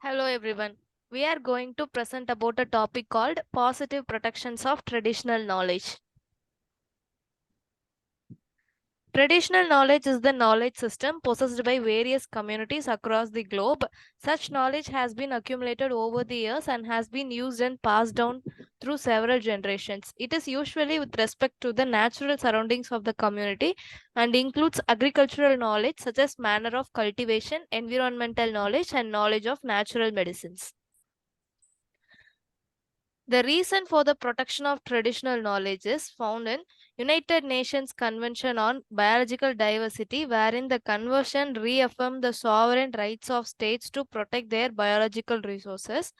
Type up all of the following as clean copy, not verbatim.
Hello everyone. We are going to present about a topic called positive protections of traditional knowledge. Traditional knowledge is the knowledge system possessed by various communities across the globe. Such knowledge has been accumulated over the years and has been used and passed down through several generations. It is usually with respect to the natural surroundings of the community and includes agricultural knowledge such as manner of cultivation, environmental knowledge, and knowledge of natural medicines. The reason for the protection of traditional knowledge is found in United Nations Convention on Biological Diversity, wherein the convention reaffirmed the sovereign rights of states to protect their biological resources.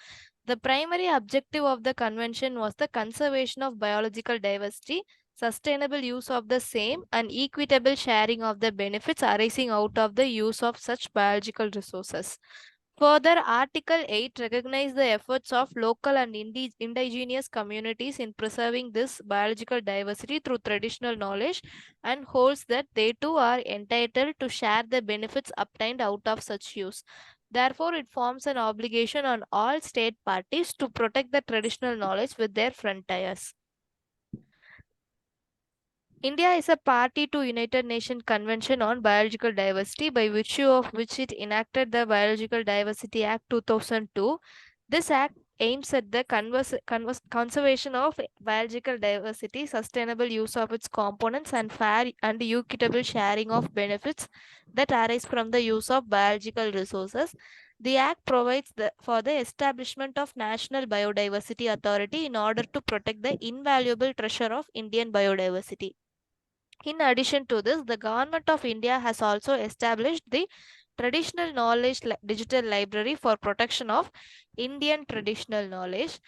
The primary objective of the convention was the conservation of biological diversity, sustainable use of the same, and equitable sharing of the benefits arising out of the use of such biological resources. Further, Article 8 recognizes the efforts of local and indigenous communities in preserving this biological diversity through traditional knowledge and holds that they too are entitled to share the benefits obtained out of such use. Therefore, it forms an obligation on all state parties to protect the traditional knowledge with their frontiers. India is a party to United Nations Convention on Biological Diversity, by virtue of which it enacted the Biological Diversity Act 2002. This act aims at the conservation of biological diversity, sustainable use of its components, and fair and equitable sharing of benefits that arise from the use of biological resources. The Act provides for the establishment of National Biodiversity Authority in order to protect the invaluable treasure of Indian biodiversity. In addition to this, the Government of India has also established the Traditional Knowledge Digital Library for protection of Indian traditional knowledge.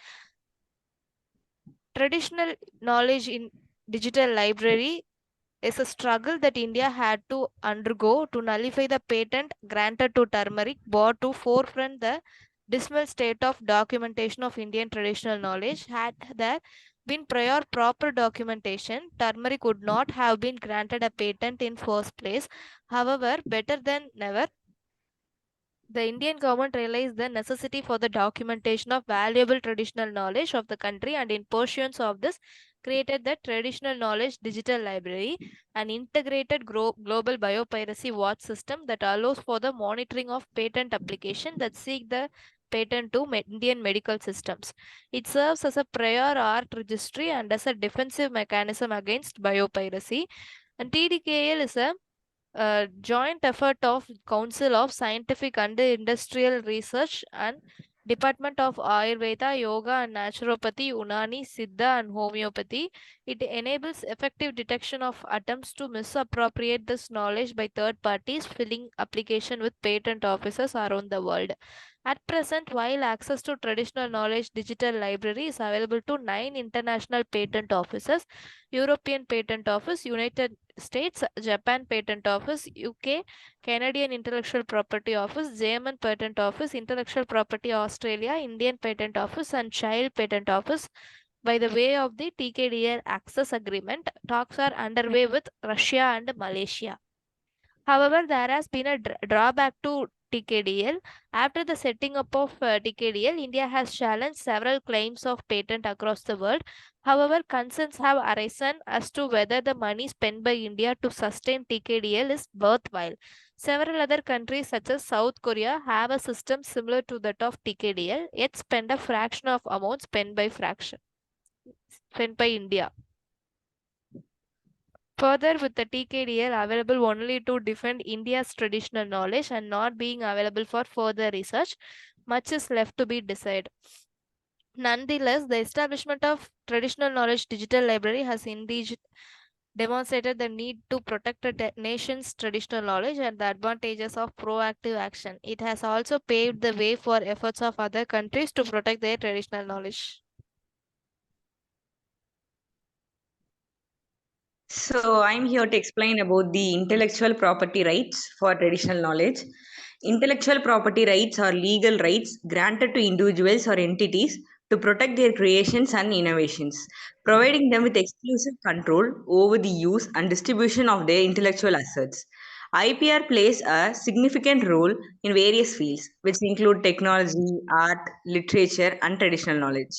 Traditional knowledge in digital library is a struggle that India had to undergo to nullify the patent granted to turmeric, brought to forefront the dismal state of documentation of Indian traditional knowledge. Had there been prior proper documentation, turmeric would not have been granted a patent in first place. However, better than never, the Indian government realized the necessity for the documentation of valuable traditional knowledge of the country, and in pursuance of this, created the Traditional Knowledge Digital Library, an integrated global biopiracy watch system that allows for the monitoring of patent application that seek the patent to Indian medical systems. It serves as a prior art registry and as a defensive mechanism against biopiracy. And TDKL is a joint effort of Council of Scientific and Industrial Research and Department of Ayurveda, Yoga and Naturopathy, Unani, Siddha and Homeopathy. It enables effective detection of attempts to misappropriate this knowledge by third parties filling application with patent offices around the world. At present, while access to traditional knowledge digital library is available to 9 international patent offices, European Patent Office, United States, Japan Patent Office, UK, Canadian Intellectual Property Office, German Patent Office, Intellectual Property Australia, Indian Patent Office, and Child Patent Office. By the way of the TKDL Access Agreement, talks are underway with Russia and Malaysia. However, there has been a drawback to TKDL. After the setting up of TKDL, India has challenged several claims of patent across the world. However, concerns have arisen as to whether the money spent by India to sustain TKDL is worthwhile. Several other countries, such as South Korea, have a system similar to that of TKDL, yet spend a fraction of amount spent by India. Further, with the TKDL available only to defend India's traditional knowledge and not being available for further research, much is left to be decided. Nonetheless, the establishment of Traditional Knowledge Digital Library has indeed demonstrated the need to protect the nation's traditional knowledge and the advantages of proactive action. It has also paved the way for efforts of other countries to protect their traditional knowledge. So I'm here to explain about the intellectual property rights for traditional knowledge. Intellectual property rights are legal rights granted to individuals or entities to protect their creations and innovations, providing them with exclusive control over the use and distribution of their intellectual assets. IPR plays a significant role in various fields, which include technology, art, literature, and traditional knowledge.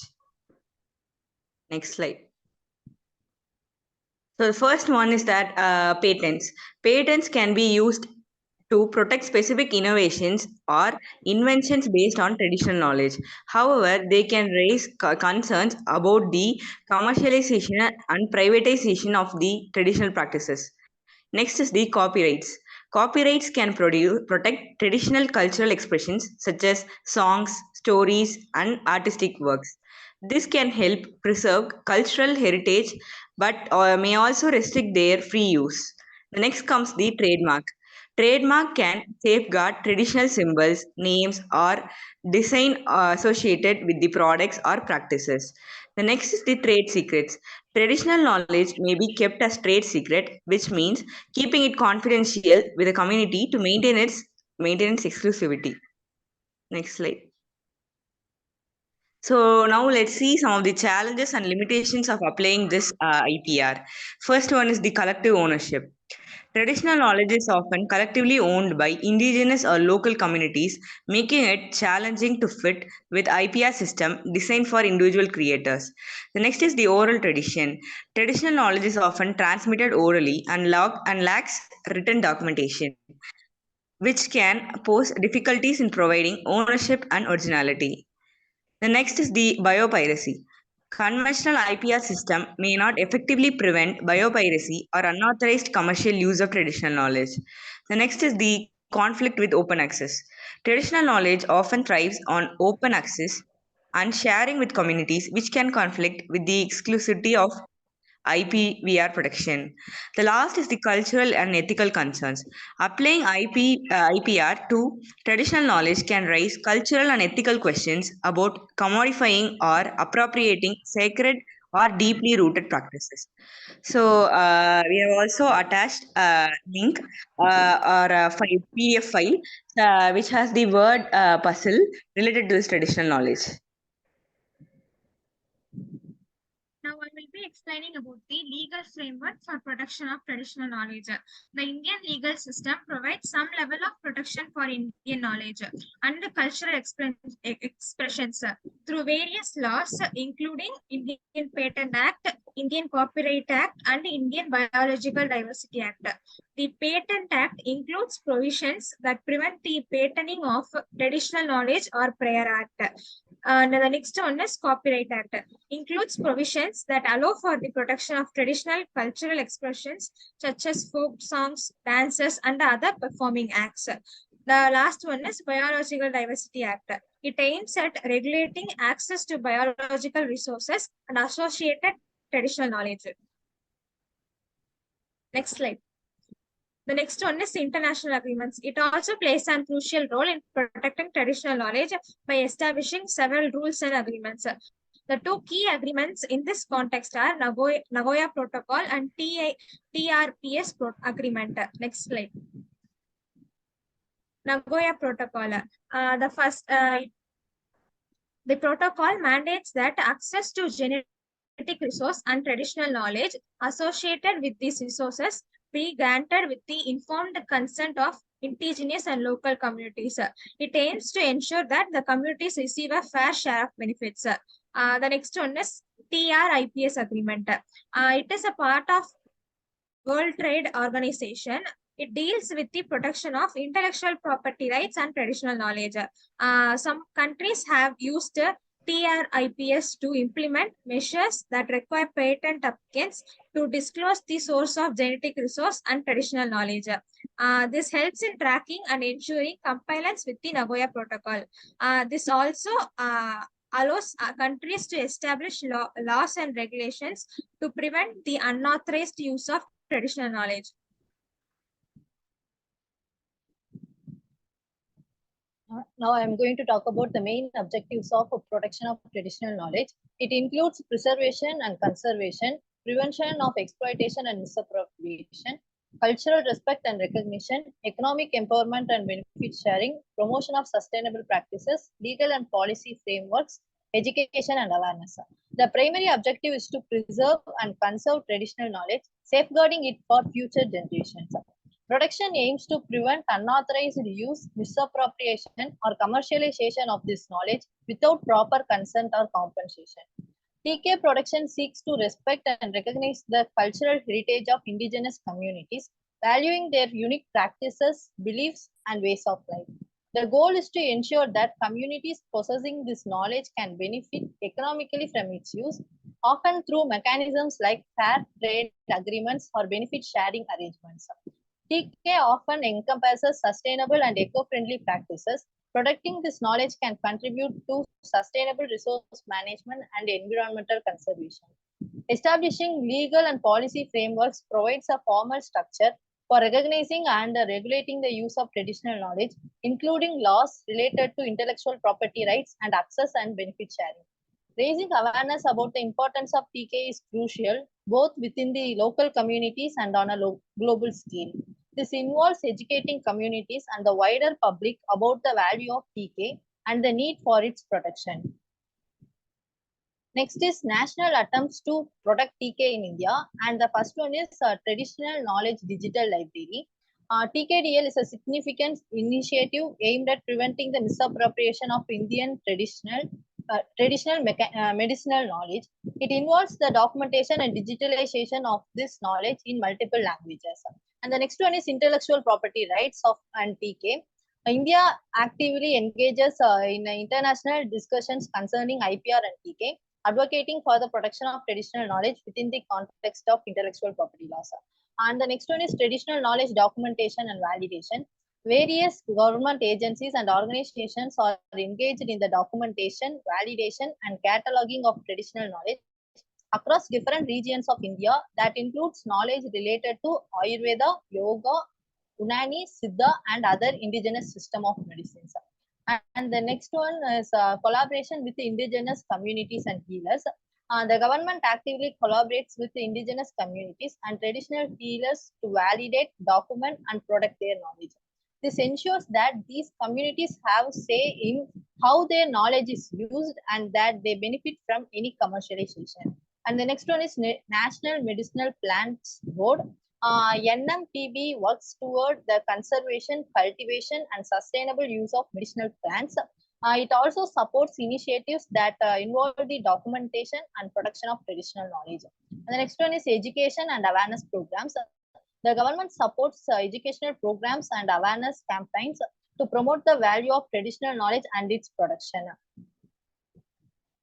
Next slide. So the first one is that patents. Patents can be used to protect specific innovations or inventions based on traditional knowledge. However, they can raise concerns about the commercialization and privatization of the traditional practices. Next is the copyrights. Copyrights can protect traditional cultural expressions such as songs, stories, and artistic works. This can help preserve cultural heritage but may also restrict their free use. The next comes the trademark. Trademark can safeguard traditional symbols, names, or design associated with the products or practices. The next is the trade secrets. Traditional knowledge may be kept as trade secret, which means keeping it confidential with the community to maintain its exclusivity. Next slide. So now let's see some of the challenges and limitations of applying this IPR. First one is the collective ownership. Traditional knowledge is often collectively owned by indigenous or local communities, making it challenging to fit with IPR system designed for individual creators. The next is the oral tradition. Traditional knowledge is often transmitted orally and lacks written documentation, which can pose difficulties in providing ownership and originality. The next is the biopiracy. Conventional IPR system may not effectively prevent biopiracy or unauthorized commercial use of traditional knowledge. The next is the conflict with open access. Traditional knowledge often thrives on open access and sharing with communities, which can conflict with the exclusivity of IPVR protection. The last is the cultural and ethical concerns. Applying IPR to traditional knowledge can raise cultural and ethical questions about commodifying or appropriating sacred or deeply rooted practices. So we have also attached a link or a PDF file which has the word puzzle related to this traditional knowledge. Now I will be explaining about the legal framework for protection of traditional knowledge. The Indian legal system provides some level of protection for Indian knowledge and cultural expressions through various laws, including Indian Patent Act, Indian Copyright Act, and Indian Biological Diversity Act. The Patent Act includes provisions that prevent the patenting of traditional knowledge or prior act. The next one is Copyright Act. Includes provisions that allow for the protection of traditional cultural expressions such as folk songs, dances, and other performing acts. The last one is Biological Diversity Act. It aims at regulating access to biological resources and associated traditional knowledge. Next slide. The next one is international agreements. It also plays a crucial role in protecting traditional knowledge by establishing several rules and agreements. The two key agreements in this context are Nagoya Protocol and TRPS Agreement. Next slide. Nagoya Protocol. The protocol mandates that access to genetic resource and traditional knowledge associated with these resources be granted with the informed consent of indigenous and local communities. It aims to ensure that the communities receive a fair share of benefits. The next one is TRIPS agreement. It is a part of World Trade Organization. It deals with the protection of intellectual property rights and traditional knowledge. Some countries have used TRIPS to implement measures that require patent applicants to disclose the source of genetic resource and traditional knowledge. This helps in tracking and ensuring compliance with the Nagoya Protocol. This also allows countries to establish laws and regulations to prevent the unauthorized use of traditional knowledge. Now I am going to talk about the main objectives of protection of traditional knowledge. It includes preservation and conservation, prevention of exploitation and misappropriation, cultural respect and recognition, economic empowerment and benefit sharing, promotion of sustainable practices, legal and policy frameworks, education and awareness. The primary objective is to preserve and conserve traditional knowledge, safeguarding it for future generations. Protection aims to prevent unauthorized use, misappropriation, or commercialization of this knowledge without proper consent or compensation. TK protection seeks to respect and recognize the cultural heritage of indigenous communities, valuing their unique practices, beliefs, and ways of life. The goal is to ensure that communities possessing this knowledge can benefit economically from its use, often through mechanisms like fair trade agreements or benefit sharing arrangements. TK often encompasses sustainable and eco-friendly practices. Protecting this knowledge can contribute to sustainable resource management and environmental conservation. Establishing legal and policy frameworks provides a formal structure for recognizing and regulating the use of traditional knowledge, including laws related to intellectual property rights and access and benefit sharing. Raising awareness about the importance of TK is crucial, both within the local communities and on a global scale. This involves educating communities and the wider public about the value of TK and the need for its protection. Next is national attempts to protect TK in India, and the first one is Traditional Knowledge Digital Library. TKDL is a significant initiative aimed at preventing the misappropriation of Indian traditional medicinal knowledge. It involves the documentation and digitalization of this knowledge in multiple languages. And the next one is intellectual property rights of and TK. India actively engages in international discussions concerning IPR and TK, advocating for the protection of traditional knowledge within the context of intellectual property laws. And the next one is traditional knowledge documentation and validation. Various government agencies and organizations are engaged in the documentation, validation, and cataloging of traditional knowledge across different regions of India that includes knowledge related to Ayurveda, Yoga, Unani, Siddha, and other indigenous system of medicines. And the next one is collaboration with the indigenous communities and healers. The government actively collaborates with the indigenous communities and traditional healers to validate, document, and protect their knowledge. This ensures that these communities have say in how their knowledge is used and that they benefit from any commercialization. And the next one is National Medicinal Plants Board. NMPB works toward the conservation, cultivation, and sustainable use of medicinal plants. It also supports initiatives that involve the documentation and production of traditional knowledge. And the next one is education and awareness programs. The government supports educational programs and awareness campaigns to promote the value of traditional knowledge and its production.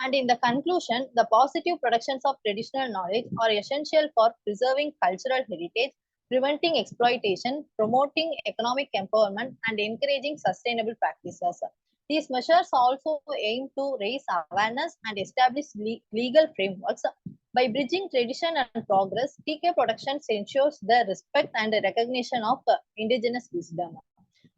And in the conclusion, the positive productions of traditional knowledge are essential for preserving cultural heritage, preventing exploitation, promoting economic empowerment, and encouraging sustainable practices. These measures also aim to raise awareness and establish legal frameworks. By bridging tradition and progress, TK Productions ensures the respect and the recognition of indigenous wisdom.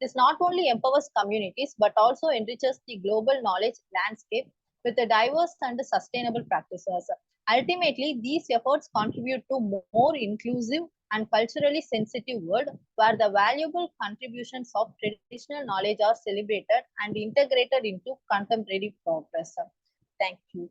This not only empowers communities but also enriches the global knowledge landscape with the diverse and sustainable practices. Ultimately, these efforts contribute to more inclusive and culturally sensitive world where the valuable contributions of traditional knowledge are celebrated and integrated into contemporary progress. Thank you.